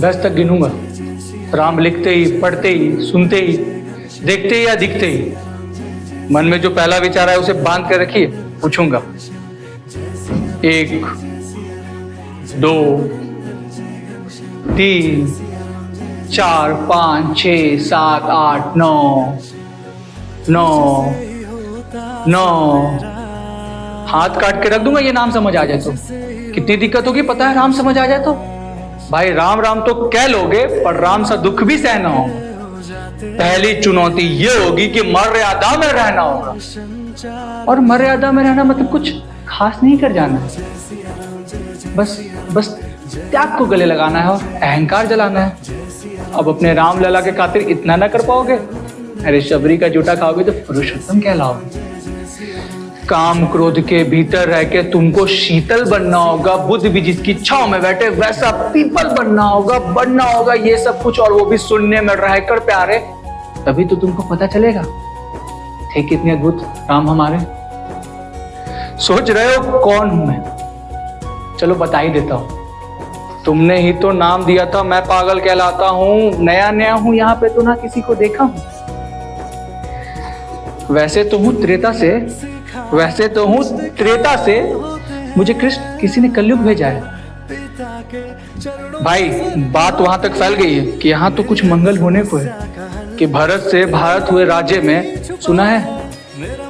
10 तक गिनूंगा। राम लिखते ही, पढ़ते ही, सुनते ही, देखते ही या दिखते ही मन में जो पहला विचार है उसे बांध कर रखिए, पूछूंगा। 1 2 3 4 5 6 7 8 9 9 9। हाथ काट के रख दूंगा ये नाम समझ आ जाए तो। कितनी दिक्कत होगी पता है राम समझ आ जाए तो? भाई राम राम तो कह लोगे पर राम सा दुख भी सहना होगा। पहली चुनौती ये होगी कि मर्यादा में रहना होगा। और मर्यादा में रहना मतलब कुछ खास नहीं कर जाना है, बस त्याग को गले लगाना है और अहंकार जलाना है। अब अपने राम लला के खातिर इतना ना कर पाओगे? अरे शबरी का जूठा खाओगे तो पुरुषोत्तम कहलाओगे। काम क्रोध के भीतर रह के तुमको शीतल बनना होगा, बुद्ध भी जिसकी छांव में बैठे वैसा पीपल बनना होगा, बनना होगा ये सब कुछ, और वो भी शून्य में रहकर प्यारे। तभी तो तुमको पता चलेगा थे कितने अद्भुत राम हमारे। सोच रहे हो कौन हूं मैं? चलो बता ही देता हूं। तुमने ही तो नाम दिया था मैं पागल कहलाता हूं। नया नया हूं यहाँ पे तो ना किसी को देखा हूं। वैसे तो हूं त्रेता से मुझे कृष्ण किसी ने कलयुग भेजा है। भाई बात वहां तक फैल गई है कि यहाँ तो कुछ मंगल होने को है, कि भरत से भारत हुए राज्य में सुना है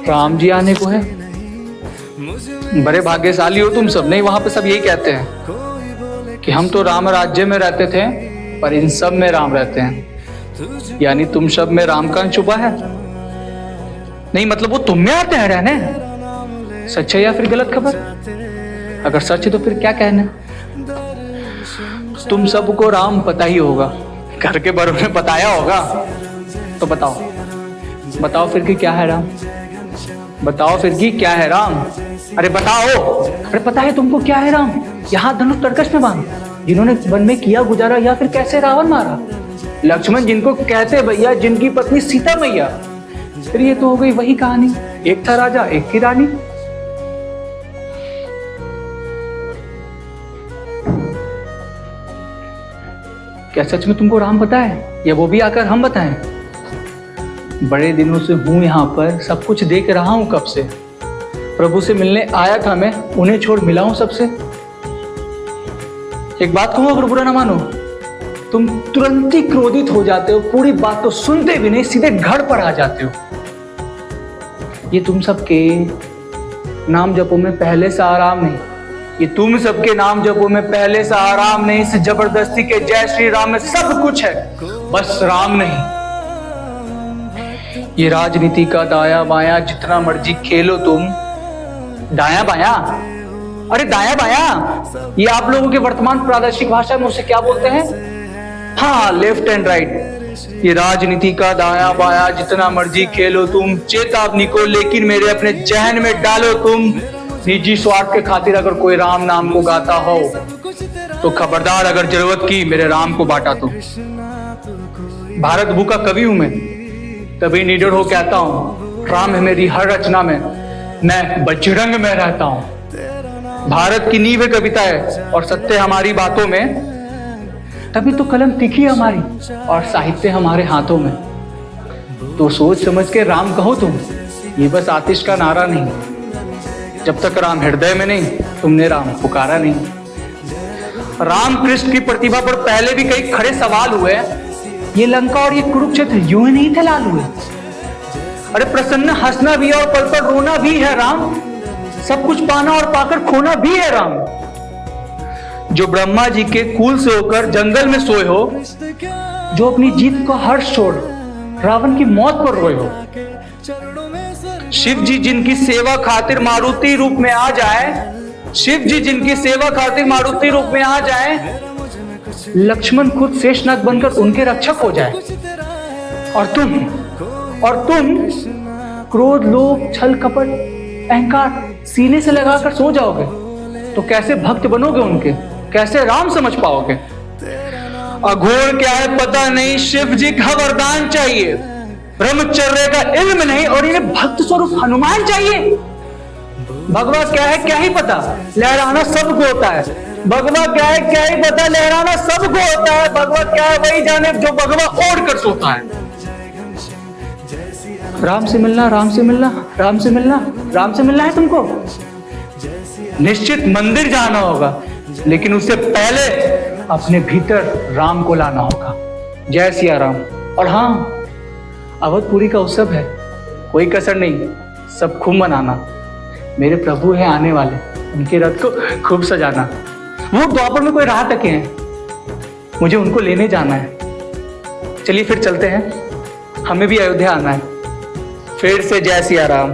राम जी आने को है। बड़े भाग्यशाली हो तुम सब। नहीं, वहां पे सब यही कहते हैं कि हम तो राम राज्य में रहते थे पर इन सब में राम रहते हैं। यानी तुम सब में राम का अंश छुपा है। नहीं मतलब वो तुम में आते हैं रहने। सच है या फिर गलत खबर? अगर सच है तो फिर क्या कहना? तुम सबको राम पता ही होगा, घर के बड़ों ने बताया होगा। तो बताओ फिर कि क्या है राम? बताओ फिर कि क्या है राम? अरे बताओ। अरे पता है तुमको क्या है राम? यहाँ धनुष तरकश में बांध, जिन्होंने वन में किया गुजारा, या फिर कैसे रावण मारा। लक्ष्मण जिनको कहते भैया, जिनकी पत्नी सीता मैया। फिर ये तो हो गई वही कहानी, एक था राजा एक थी रानी। क्या सच में तुमको राम पता है, या वो भी आकर हम बताएं? बड़े दिनों से हूं यहाँ पर, सब कुछ देख रहा हूं कब से। प्रभु से मिलने आया था मैं, उन्हें छोड़ मिला हूं सबसे। एक बात कहूं अगर बुरा ना मानो, तुम तुरंत ही क्रोधित हो जाते हो, पूरी बात तो सुनते भी नहीं, सीधे घर पर आ जाते हो। ये तुम सबके नाम जपो में पहले से आराम नहीं। ये तुम सबके नाम जपो में पहले से आराम नहीं। इस जबरदस्ती के जय श्री राम में सब कुछ है, बस राम नहीं। ये राजनीति का दाया बाया जितना मर्जी खेलो तुम। दाया बाया? अरे दाया बाया ये आप लोगों के वर्तमान प्रादेशिक भाषा में उसे क्या बोलते हैं? हाँ, लेफ्ट एंड राइट। ये राजनीति का दाया बाया जितना मर्जी खेलो तुम, चेतावनी को लेकिन मेरे अपने जहन में डालो तुम। निजी स्वार्थ के खातिर अगर कोई राम नाम को गाता हो तो खबरदार, अगर जरूरत की मेरे राम को बांटा तो। भारत भू का कवि हूं मैं, तभी निडर हो कहता हूं राम है मेरी हर रचना में, मैं बजरंग में रहता हूं। भारत की नींव है कविता है और सत्य हमारी बातों में, तभी तो कलम तीखी है हमारी और साहित्य हमारे हाथों में। तो सोच समझ के राम कहो तुम, ये बस आतिश का नारा नहीं। जब तक राम हृदय में नहीं, तुमने राम पुकारा नहीं। राम कृष्ण की प्रतिभा पर पहले भी कई खड़े सवाल हुए। ये लंका और ये कुरुक्षेत्र यूं ही नहीं थे लाल हुए। अरे प्रसन्न हंसना भी है और पल पल रोना भी है राम। सब कुछ पाना और पाकर खोना भी है राम। जो ब्रह्मा जी के कुल से होकर जंगल में सोए हो, जो अपनी जीत को हर्ष छोड़ रावण की मौत पर रोए हो, शिव जी जिनकी सेवा खातिर मारुति रूप में आ जाए, शिव जी जिनकी सेवा खातिर मारुति रूप में आ जाए, लक्ष्मण खुद शेषनाग बनकर उनके रक्षक हो जाए। और तुम क्रोध लोभ छल कपट अहंकार सीने से लगाकर सो जाओगे तो कैसे भक्त बनोगे उनके, कैसे राम समझ पाओगे? अघोर क्या है पता नहीं, शिव जी का वरदान चाहिए, ब्रह्मचर्य का इल्म नहीं, और इन्हें भक्त स्वरूप हनुमान चाहिए। भगवा क्या है क्या ही पता, लहराना सबको होता है। भगवा क्या है क्या ही पता, लहराना सबको होता है, भगवत क्या है वही जाने, जो भगवा ओढ़ कर सोता है। राम से मिलना, राम से मिलना, राम से मिलना, राम से मिलना है तुमको, निश्चित मंदिर जाना होगा, लेकिन उससे पहले अपने भीतर राम को लाना होगा। जय सिया राम। और हाँ, अवधपुरी का उत्सव है, कोई कसर नहीं, सब खूब मनाना। मेरे प्रभु हैं आने वाले, उनके रथ को खूब सजाना। वो द्वापर में कोई राह टके हैं, मुझे उनको लेने जाना है। चलिए फिर चलते हैं, हमें भी अयोध्या आना है। फिर से जय सिया राम।